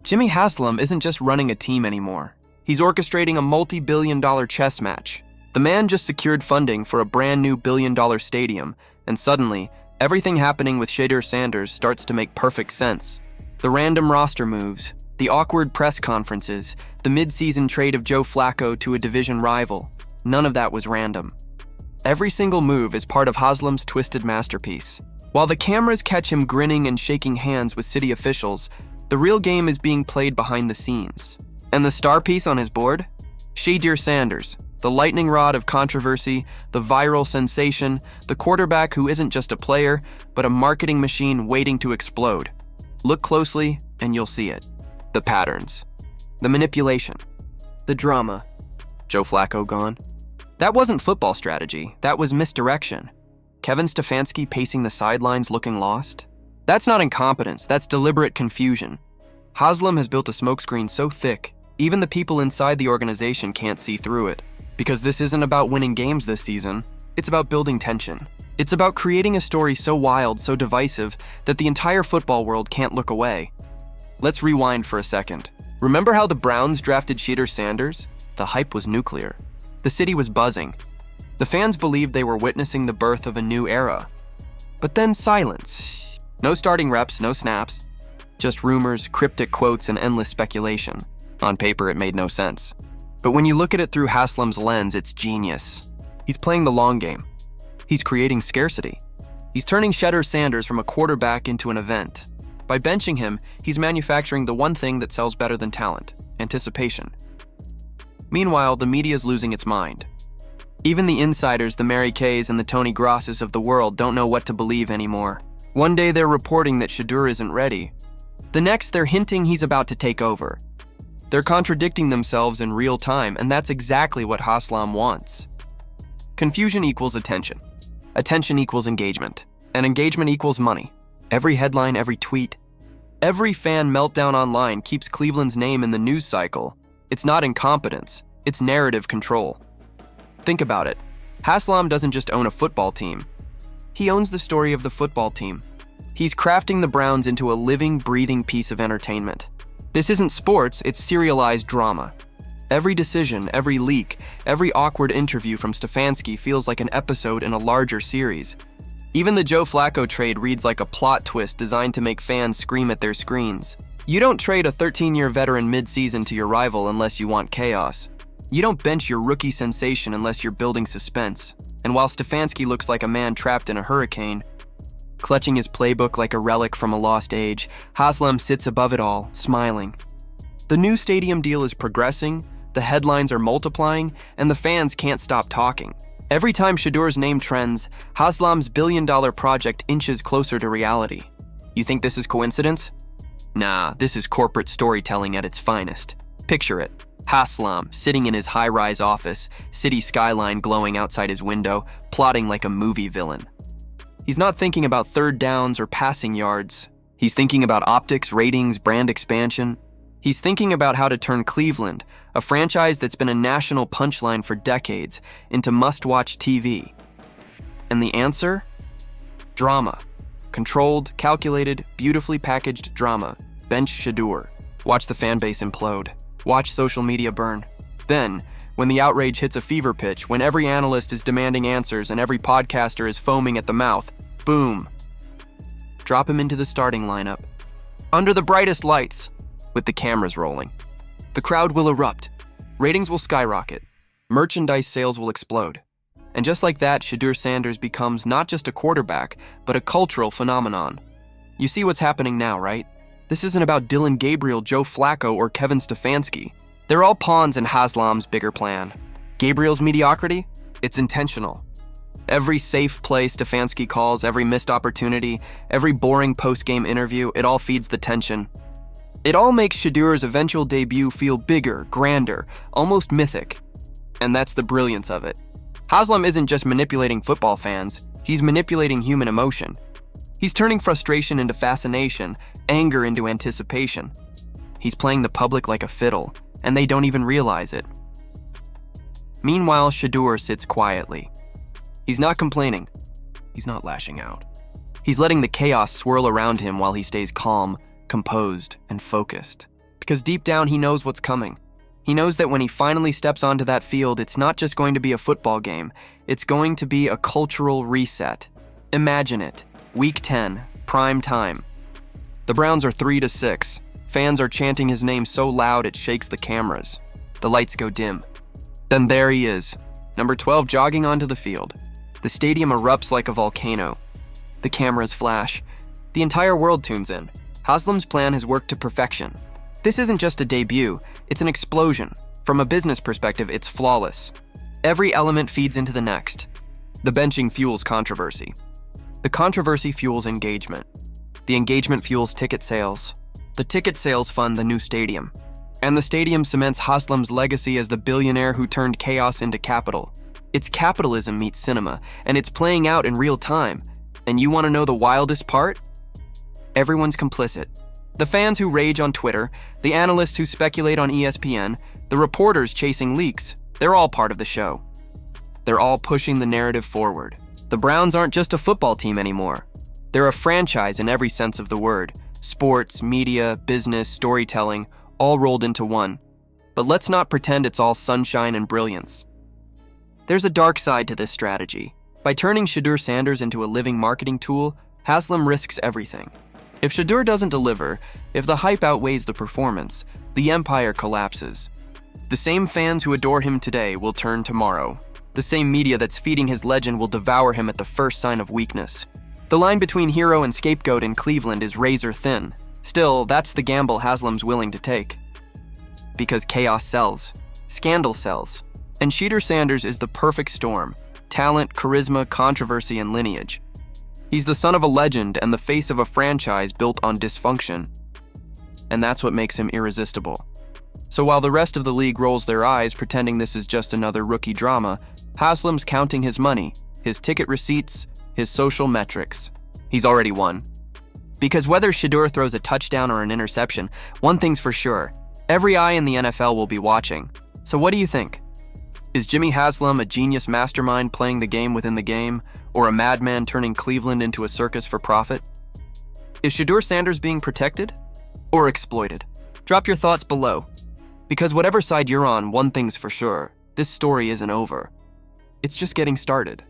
Jimmy Haslam isn't just running a team anymore. He's orchestrating a multi-billion-dollar chess match. The man just secured funding for a brand new billion-dollar stadium, and suddenly, everything happening with Shedeur Sanders starts to make perfect sense. The random roster moves, the awkward press conferences, the mid-season trade of Joe Flacco to a division rival, none of that was random. Every single move is part of Haslam's twisted masterpiece. While the cameras catch him grinning and shaking hands with city officials, the real game is being played behind the scenes. And the star piece on his board? Shedeur Sanders, the lightning rod of controversy, the viral sensation, the quarterback who isn't just a player, but a marketing machine waiting to explode. Look closely, and you'll see it. The patterns. The manipulation. The drama. Joe Flacco gone. That wasn't football strategy, that was misdirection. Kevin Stefanski pacing the sidelines looking lost? That's not incompetence, that's deliberate confusion. Haslam has built a smokescreen so thick, even the people inside the organization can't see through it. Because this isn't about winning games this season, it's about building tension. It's about creating a story so wild, so divisive, that the entire football world can't look away. Let's rewind for a second. Remember how the Browns drafted Shedeur Sanders? The hype was nuclear. The city was buzzing. The fans believed they were witnessing the birth of a new era. But then silence. No starting reps, no snaps. Just rumors, cryptic quotes, and endless speculation. On paper, it made no sense. But when you look at it through Haslam's lens, it's genius. He's playing the long game. He's creating scarcity. He's turning Shedeur Sanders from a quarterback into an event. By benching him, he's manufacturing the one thing that sells better than talent: anticipation. Meanwhile, the media's losing its mind. Even the insiders, the Mary Kays and the Tony Grosses of the world don't know what to believe anymore. One day they're reporting that Shedeur isn't ready. The next, they're hinting he's about to take over. They're contradicting themselves in real time, and that's exactly what Haslam wants. Confusion equals attention. Attention equals engagement. And engagement equals money. Every headline, every tweet, every fan meltdown online keeps Cleveland's name in the news cycle. It's not incompetence, it's narrative control. Think about it. Haslam doesn't just own a football team. He owns the story of the football team. He's crafting the Browns into a living, breathing piece of entertainment. This isn't sports, it's serialized drama. Every decision, every leak, every awkward interview from Stefanski feels like an episode in a larger series. Even the Joe Flacco trade reads like a plot twist designed to make fans scream at their screens. You don't trade a 13-year veteran mid-season to your rival unless you want chaos. You don't bench your rookie sensation unless you're building suspense. And while Stefanski looks like a man trapped in a hurricane, clutching his playbook like a relic from a lost age, Haslam sits above it all, smiling. The new stadium deal is progressing, the headlines are multiplying, and the fans can't stop talking. Every time Shedeur's name trends, Haslam's billion-dollar project inches closer to reality. You think this is coincidence? Nah, this is corporate storytelling at its finest. Picture it. Haslam, sitting in his high-rise office, city skyline glowing outside his window, plotting like a movie villain. He's not thinking about third downs or passing yards. He's thinking about optics, ratings, brand expansion. He's thinking about how to turn Cleveland, a franchise that's been a national punchline for decades, into must-watch TV. And the answer? Drama. Controlled, calculated, beautifully packaged drama. Bench Shedeur. Watch the fan base implode. Watch social media burn. Then, when the outrage hits a fever pitch, when every analyst is demanding answers and every podcaster is foaming at the mouth, boom. Drop him into the starting lineup. Under the brightest lights, with the cameras rolling. The crowd will erupt. Ratings will skyrocket. Merchandise sales will explode. And just like that, Shedeur Sanders becomes not just a quarterback, but a cultural phenomenon. You see what's happening now, right? This isn't about Dillon Gabriel, Joe Flacco, or Kevin Stefanski. They're all pawns in Haslam's bigger plan. Gabriel's mediocrity? It's intentional. Every safe play Stefanski calls, every missed opportunity, every boring post-game interview, it all feeds the tension. It all makes Shedeur's eventual debut feel bigger, grander, almost mythic. And that's the brilliance of it. Haslam isn't just manipulating football fans, he's manipulating human emotion. He's turning frustration into fascination, anger into anticipation. He's playing the public like a fiddle, and they don't even realize it. Meanwhile, Shedeur sits quietly. He's not complaining. He's not lashing out. He's letting the chaos swirl around him while he stays calm, composed, and focused. because deep down he knows what's coming. He knows that when he finally steps onto that field, it's not just going to be a football game, it's going to be a cultural reset. Imagine it. Week 10, prime time. The Browns are 3-6. Fans are chanting his name so loud it shakes the cameras. The lights go dim. Then there he is, number 12 jogging onto the field. The stadium erupts like a volcano. The cameras flash. The entire world tunes in. Haslam's plan has worked to perfection. This isn't just a debut, it's an explosion. From a business perspective, it's flawless. Every element feeds into the next. The benching fuels controversy. The controversy fuels engagement. The engagement fuels ticket sales. The ticket sales fund the new stadium. And the stadium cements Haslam's legacy as the billionaire who turned chaos into capital. It's capitalism meets cinema, and it's playing out in real time. And you want to know the wildest part? Everyone's complicit. The fans who rage on Twitter, the analysts who speculate on ESPN, the reporters chasing leaks, they're all part of the show. They're all pushing the narrative forward. The Browns aren't just a football team anymore. They're a franchise in every sense of the word. Sports, media, business, storytelling, all rolled into one. But let's not pretend it's all sunshine and brilliance. There's a dark side to this strategy. By turning Shedeur Sanders into a living marketing tool, Haslam risks everything. If Shedeur doesn't deliver, if the hype outweighs the performance, the empire collapses. The same fans who adore him today will turn tomorrow. The same media that's feeding his legend will devour him at the first sign of weakness. The line between hero and scapegoat in Cleveland is razor thin. Still, that's the gamble Haslam's willing to take. Because chaos sells. Scandal sells. And Shedeur Sanders is the perfect storm. Talent, charisma, controversy, and lineage. He's the son of a legend and the face of a franchise built on dysfunction. And that's what makes him irresistible. So while the rest of the league rolls their eyes pretending this is just another rookie drama, Haslam's counting his money, his ticket receipts, his social metrics. He's already won. Because whether Shedeur throws a touchdown or an interception, one thing's for sure, every eye in the NFL will be watching. So what do you think? Is Jimmy Haslam a genius mastermind playing the game within the game, or a madman turning Cleveland into a circus for profit? Is Shedeur Sanders being protected or exploited? Drop your thoughts below. Because whatever side you're on, one thing's for sure, this story isn't over. It's just getting started.